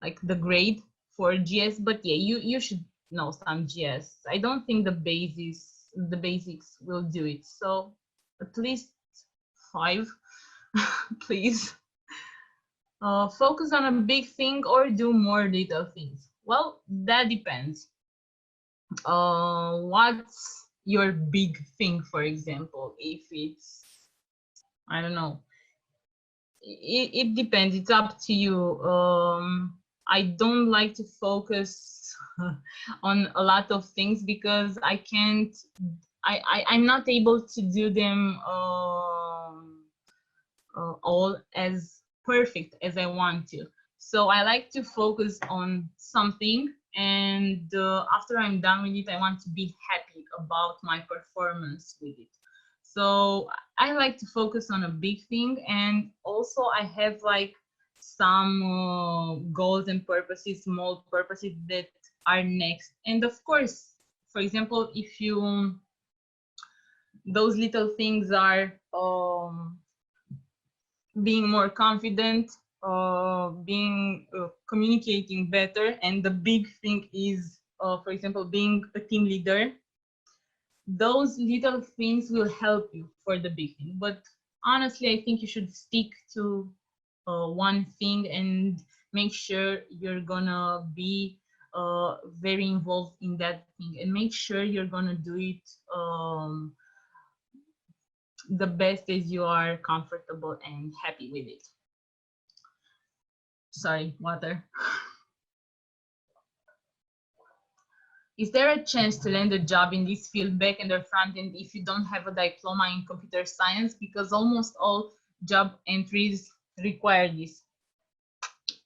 S1: like the grade for GS. But yeah, you should know some GS. I don't think the basics will do it. So at least 5, please. Focus on a big thing or do more little things? Well, that depends. What's your big thing, for example? If it's, I don't know, it depends. It's up to you. I don't like to focus on a lot of things because I can't, I'm not able to do them all as perfect as I want to. So I like to focus on something, and after I'm done with it, I want to be happy about my performance with it. So I like to focus on a big thing, and also I have like some goals and purposes, small purposes that are next. And of course, for example, if you those little things are being more confident, communicating better, and the big thing is, for example, being a team leader. Those little things will help you for the big thing. But honestly, I think you should stick to one thing and make sure you're gonna be very involved in that thing, and make sure you're gonna do it the best as you are comfortable and happy with it. Sorry, water. Is there a chance to land a job in this field, backend or frontend, if you don't have a diploma in computer science? Because almost all job entries require this.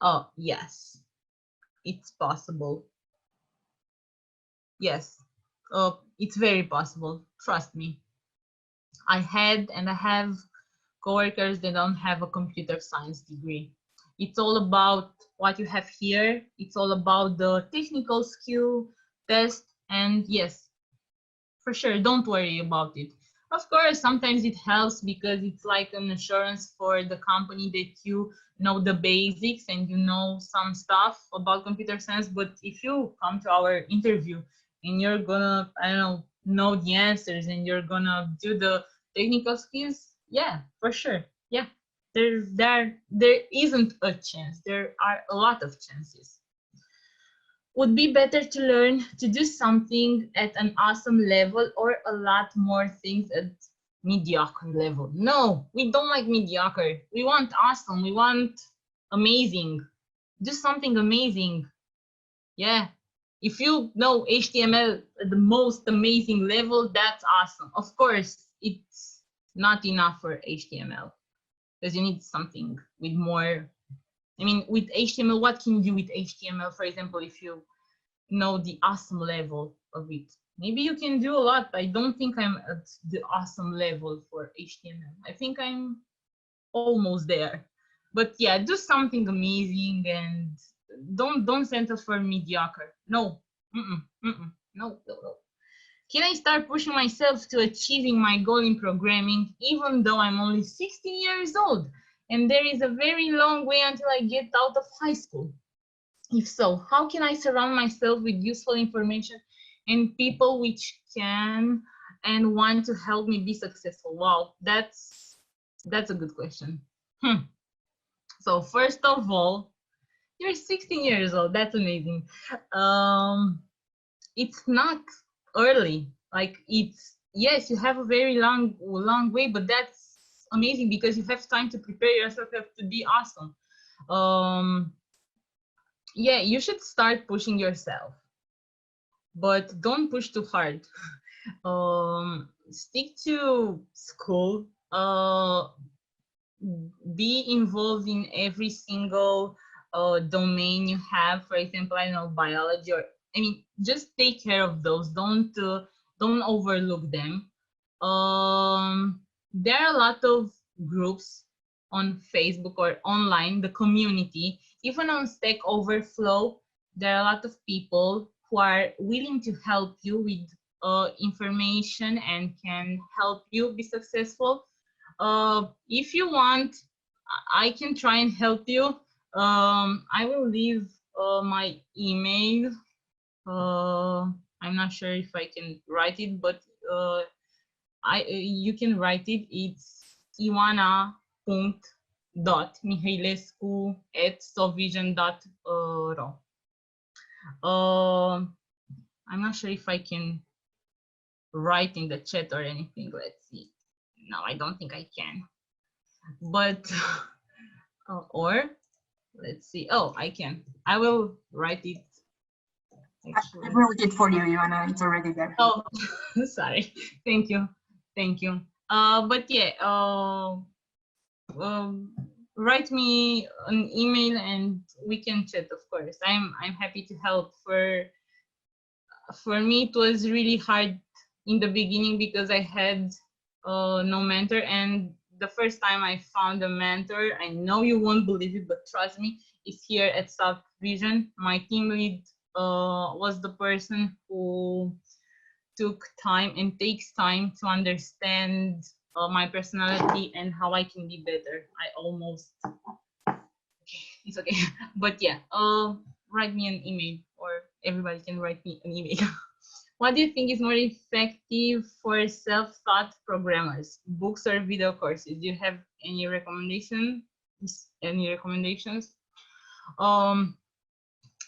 S1: Oh, yes, it's possible. Yes, it's very possible. Trust me. I had and I have coworkers that don't have a computer science degree. It's all about what you have here. It's all about the technical skill test. And yes, for sure, don't worry about it. Of course, sometimes it helps because it's like an assurance for the company that you know the basics and you know some stuff about computer science. But if you come to our interview and you're gonna, I don't know the answers and you're gonna do the technical skills, yeah, for sure. Yeah, there isn't a chance. There are a lot of chances. Would be better to learn to do something at an awesome level or a lot more things at mediocre level? No, we don't like mediocre. We want awesome. We want amazing. Do something amazing. Yeah. If you know HTML at the most amazing level, that's awesome. Of course, it's not enough for HTML because you need something with more. I mean, with HTML, what can you do with HTML? For example, if you know the awesome level of it, maybe you can do a lot. I don't think I'm at the awesome level for HTML. I think I'm almost there. But yeah, do something amazing and don't settle for mediocre. No, no. Can I start pushing myself to achieving my goal in programming, even though I'm only 16 years old and there is a very long way until I get out of high school. If so, how can I surround myself with useful information and people which can and want to help me be successful? Wow, that's a good question. So first of all, you're 16 years old. That's amazing. It's not early. Like, it's, yes, you have a very long way, but that's amazing because you have time to prepare yourself. You have to be awesome. Yeah, you should start pushing yourself, but don't push too hard. Stick to school. Be involved in every single domain you have. For example, I know biology, or I mean, just take care of those. Don't overlook them. There are a lot of groups on Facebook or online, the community, even on Stack Overflow. There are a lot of people who are willing to help you with information and can help you be successful. If you want, I can try and help you. I will leave my email. I'm not sure if I can write it, but you can write it. It's ioana.mihăilescu@softvision.ro. I'm not sure if I can write in the chat or anything. Let's see. No, I don't think I can. But or let's see. Oh, I can. I will write it.
S2: Actually. I wrote it for you, Ioana. It's already there.
S1: Oh, sorry. Thank you. Thank you. But yeah, write me an email and we can chat. Of course, I'm happy to help. For me, it was really hard in the beginning because I had no mentor, and the first time I found a mentor, I know you won't believe it, but trust me, is here at Softvision. My team lead was the person who took time and takes time to understand my personality and how I can be better. It's okay. But yeah, write me an email, or everybody can write me an email. What do you think is more effective for self-taught programmers, books or video courses? Do you have any recommendations?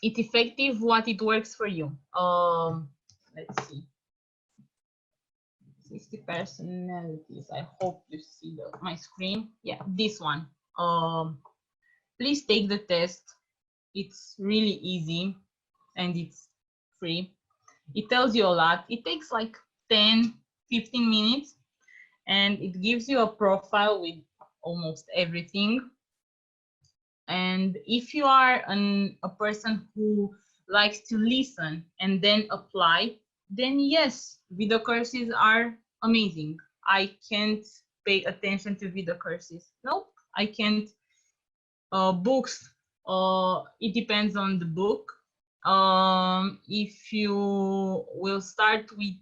S1: It's effective what it works for you. Let's see. 60 personalities. I hope you see my screen. Yeah, this one. Please take the test. It's really easy and it's free. It tells you a lot. It takes like 10-15 minutes, and it gives you a profile with almost everything. And if you are a person who likes to listen and then apply, then yes, video courses are amazing. I can't pay attention to video courses. Nope, I can't. Books, it depends on the book. If you will start with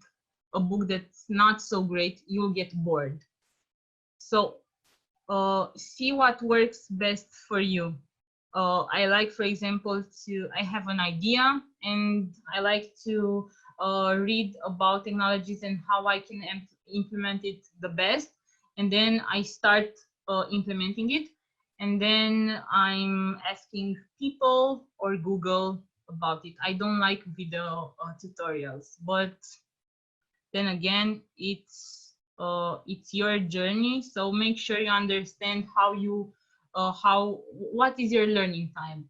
S1: a book that's not so great, you'll get bored. So see what works best for you. I like, for example, I have an idea and I like to read about technologies and how I can implement it the best. And then I start implementing it. And then I'm asking people or Google about it. I don't like video tutorials, but then again, it's your journey. So make sure you understand what is your learning time.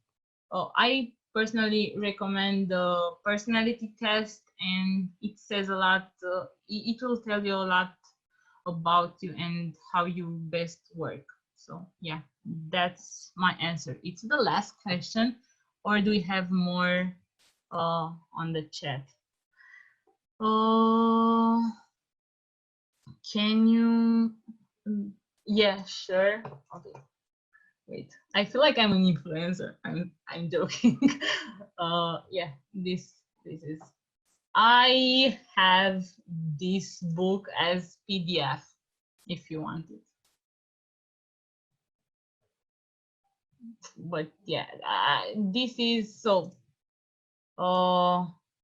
S1: I personally recommend the personality test, and it says a lot. It will tell you a lot about you and how you best work. So yeah, that's my answer. It's the last question, or do we have more on the chat? Can you? Yeah, sure. Okay. Wait, I feel like I'm an influencer. I'm joking. Yeah, this is. I have this book as PDF if you want it. but yeah, this is so.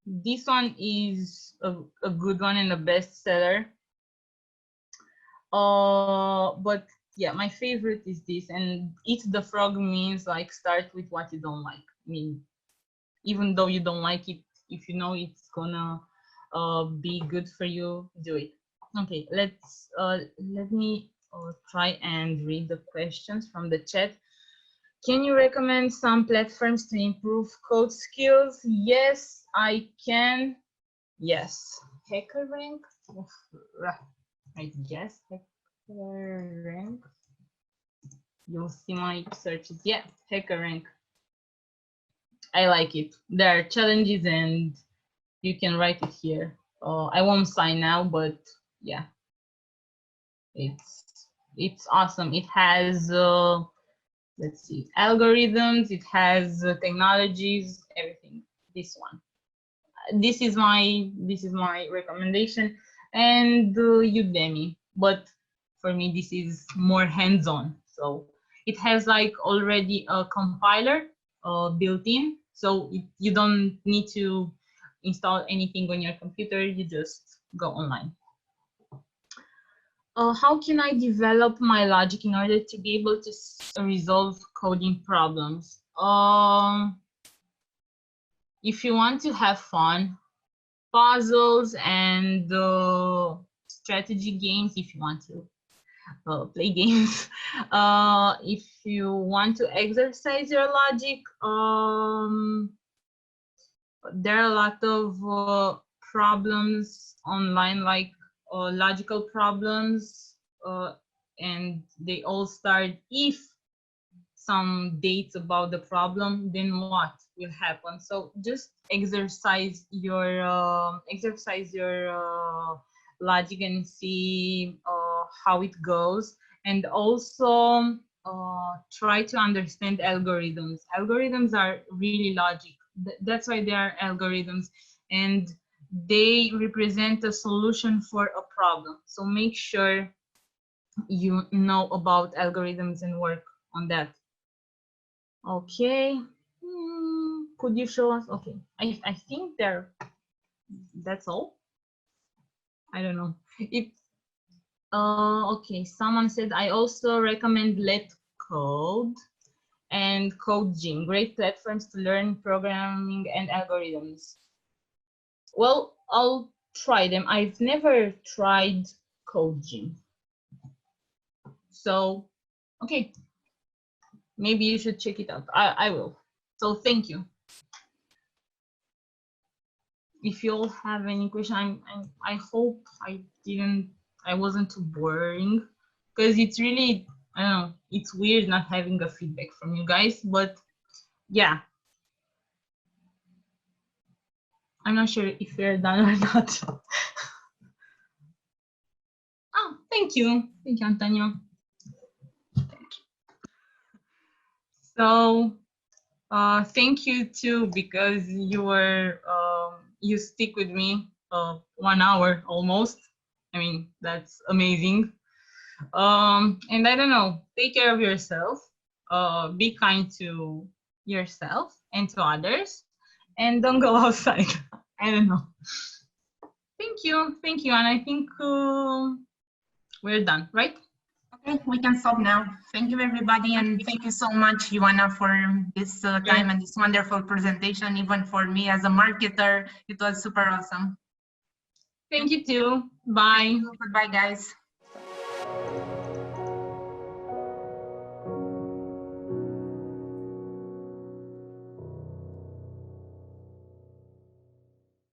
S1: This one is a good one and a bestseller. But yeah, my favorite is this, and eat the frog means like start with what you don't like. I mean, even though you don't like it, if you know it's gonna be good for you, do it. Okay, let me try and read the questions from the chat. Can you recommend some platforms to improve code skills? Yes, I can. Yes. HackerRank? I guess HackerRank. You'll see my searches. Yeah, HackerRank. I like it. There are challenges and you can write it here. I won't sign now, but yeah, it's awesome. It has let's see, algorithms. It has technologies, everything. This one. This is my recommendation, and Udemy. But for me, this is more hands-on. So it has like already a compiler built in, so you don't need to install anything on your computer. You just go online. How can I develop my logic in order to be able to resolve coding problems? If you want to have fun, puzzles and strategy games, if you want to play games. If you want to exercise your logic, there are a lot of problems online, like logical problems, and they all start if some dates about the problem, then what will happen. So just exercise your logic and see how it goes, and also try to understand algorithms. Algorithms are really logic. That's why they are algorithms, and they represent a solution for a problem. So make sure you know about algorithms and work on that. Okay, could you show us? Okay, I think that's all. I don't know if okay, someone said I also recommend Let Code and CodeGym, great platforms to learn programming and algorithms. Well, I'll try them. I've never tried CodeGym, so okay, maybe you should check it out. I will. So thank you. If you all have any question, I hope I wasn't too boring, because it's really, I don't know, it's weird not having a feedback from you guys, but yeah. I'm not sure if we're done or not. Oh, thank you, Antonio. So thank you too, because you stick with me 1 hour almost. I mean, that's amazing. And I don't know, take care of yourself, be kind to yourself and to others, and don't go outside. I don't know. Thank you, and I think we're done, right?
S2: Okay, we can stop now. Thank you, everybody, and thank you so much, Ioana, for this time and this wonderful presentation. Even for me as a marketer, it was super awesome.
S1: Thank you too. Bye.
S2: Goodbye, guys.